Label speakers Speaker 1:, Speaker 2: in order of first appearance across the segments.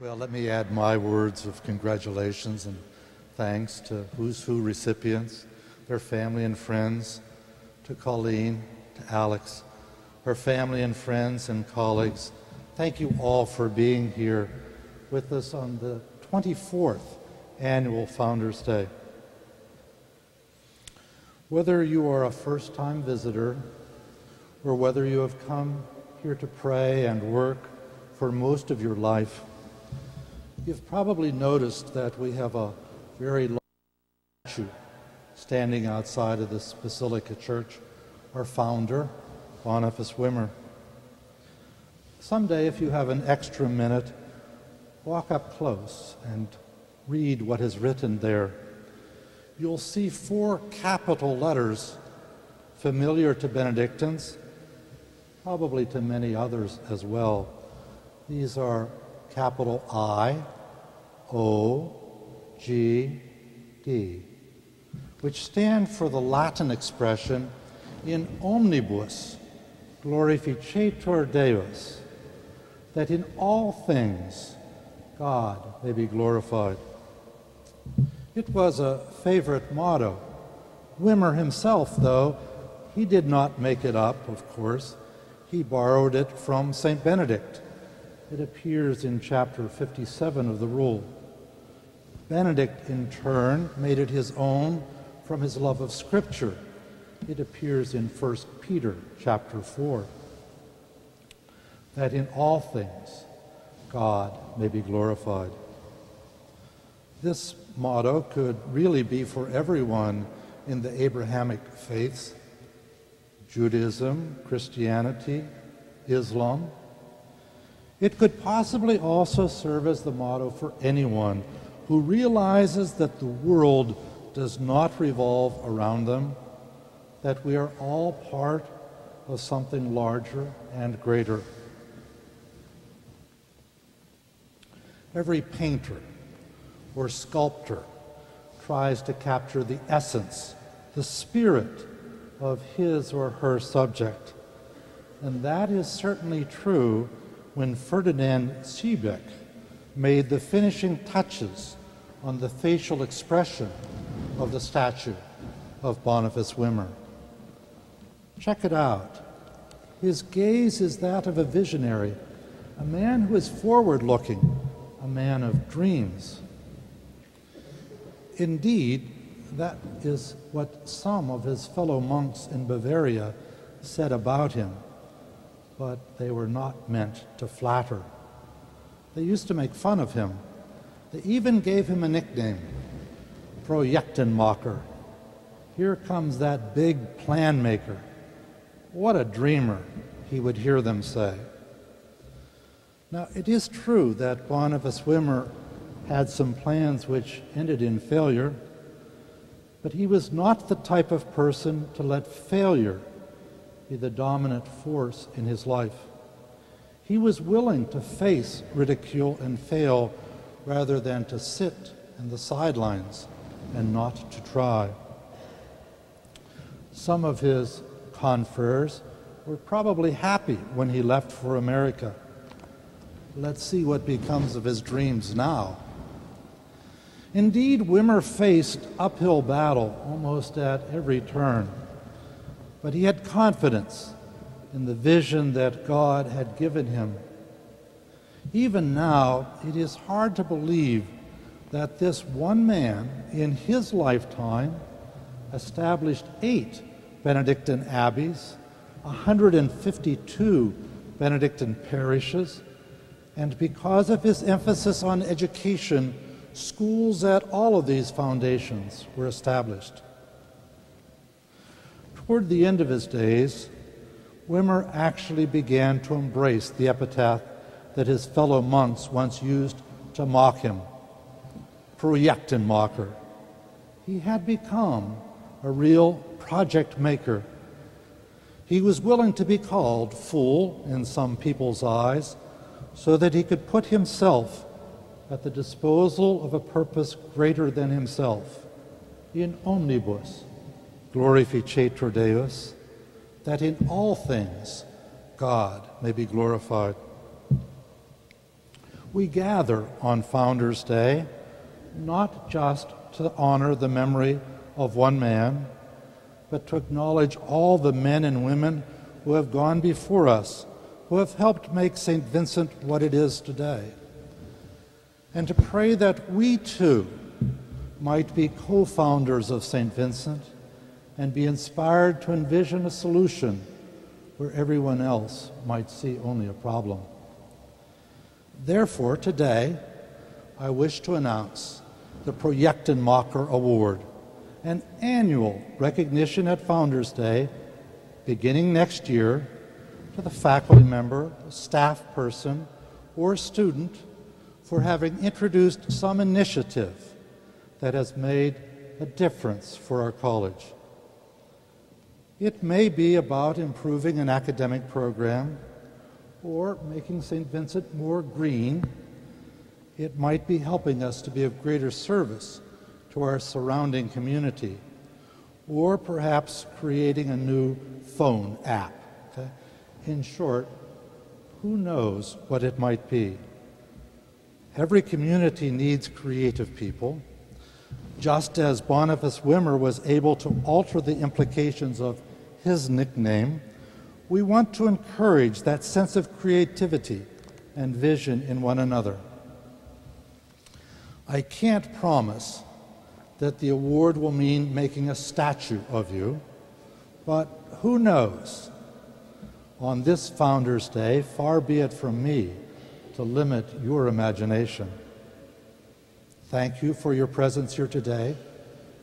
Speaker 1: Well, let me add my words of congratulations and thanks to Who's Who recipients, their family and friends, to Colleen, to Alex, her family and friends and colleagues. Thank you all for being here with us on the 24th Annual Founders Day. Whether you are a first-time visitor or whether you have come here to pray and work for most of your life, you've probably noticed that we have a very large statue standing outside of this Basilica Church, our founder, Boniface Wimmer. Someday, if you have an extra minute, walk up close and read what is written there. You'll see 4 capital letters familiar to Benedictines, probably to many others as well. These are capital I, O, G, D, which stand for the Latin expression in omnibus glorificetur Deus, that in all things God may be glorified. It was a favorite motto. Wimmer himself, though, he did not make it up, of course. He borrowed it from St. Benedict. It appears in chapter 57 of the Rule. Benedict, in turn, made it his own from his love of Scripture. It appears in 1 Peter chapter 4. That in all things God may be glorified. This motto could really be for everyone in the Abrahamic faiths: Judaism, Christianity, Islam. It could possibly also serve as the motto for anyone who realizes that the world does not revolve around them, that we are all part of something larger and greater. Every painter or sculptor tries to capture the essence, the spirit of his or her subject. And that is certainly true when Ferdinand Siebeck made the finishing touches on the facial expression of the statue of Boniface Wimmer. Check it out. His gaze is that of a visionary, a man who is forward-looking, a man of dreams. Indeed, that is what some of his fellow monks in Bavaria said about him, but they were not meant to flatter. They used to make fun of him. They even gave him a nickname, Projektenmacher. Here comes that big plan maker. What a dreamer, he would hear them say. Now, it is true that Boniface Wimmer had some plans which ended in failure, but he was not the type of person to let failure be the dominant force in his life. He was willing to face ridicule and fail rather than to sit in the sidelines and not to try. Some of his confreres were probably happy when he left for America. Let's see what becomes of his dreams now. Indeed, Wimmer faced uphill battle almost at every turn, but he had confidence in the vision that God had given him. Even now, it is hard to believe that this one man in his lifetime established 8 Benedictine abbeys, 152 Benedictine parishes, and because of his emphasis on education, schools at all of these foundations were established. Toward the end of his days, Wimmer actually began to embrace the epitaph that his fellow monks once used to mock him, Projektenmacher. He had become a real project maker. He was willing to be called fool in some people's eyes so that he could put himself at the disposal of a purpose greater than himself, in omnibus glorificetur Deus, that in all things God may be glorified. We gather on Founders Day not just to honor the memory of one man, but to acknowledge all the men and women who have gone before us, who have helped make St. Vincent what it is today, and to pray that we too might be co-founders of St. Vincent and be inspired to envision a solution where everyone else might see only a problem. Therefore, today, I wish to announce the Projektenmacher Award, an annual recognition at Founders Day, beginning next year, to the faculty member, staff person, or student for having introduced some initiative that has made a difference for our college. It may be about improving an academic program or making St. Vincent more green. It might be helping us to be of greater service to our surrounding community, or perhaps creating a new phone app. Okay? In short, who knows what it might be? Every community needs creative people. Just as Boniface Wimmer was able to alter the implications of his nickname, we want to encourage that sense of creativity and vision in one another. I can't promise that the award will mean making a statue of you, but who knows? On this Founders Day, far be it from me to limit your imagination. Thank you for your presence here today.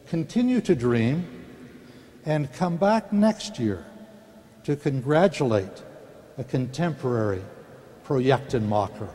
Speaker 1: Continue to dream and come back next year to congratulate a contemporary Projektenmacher.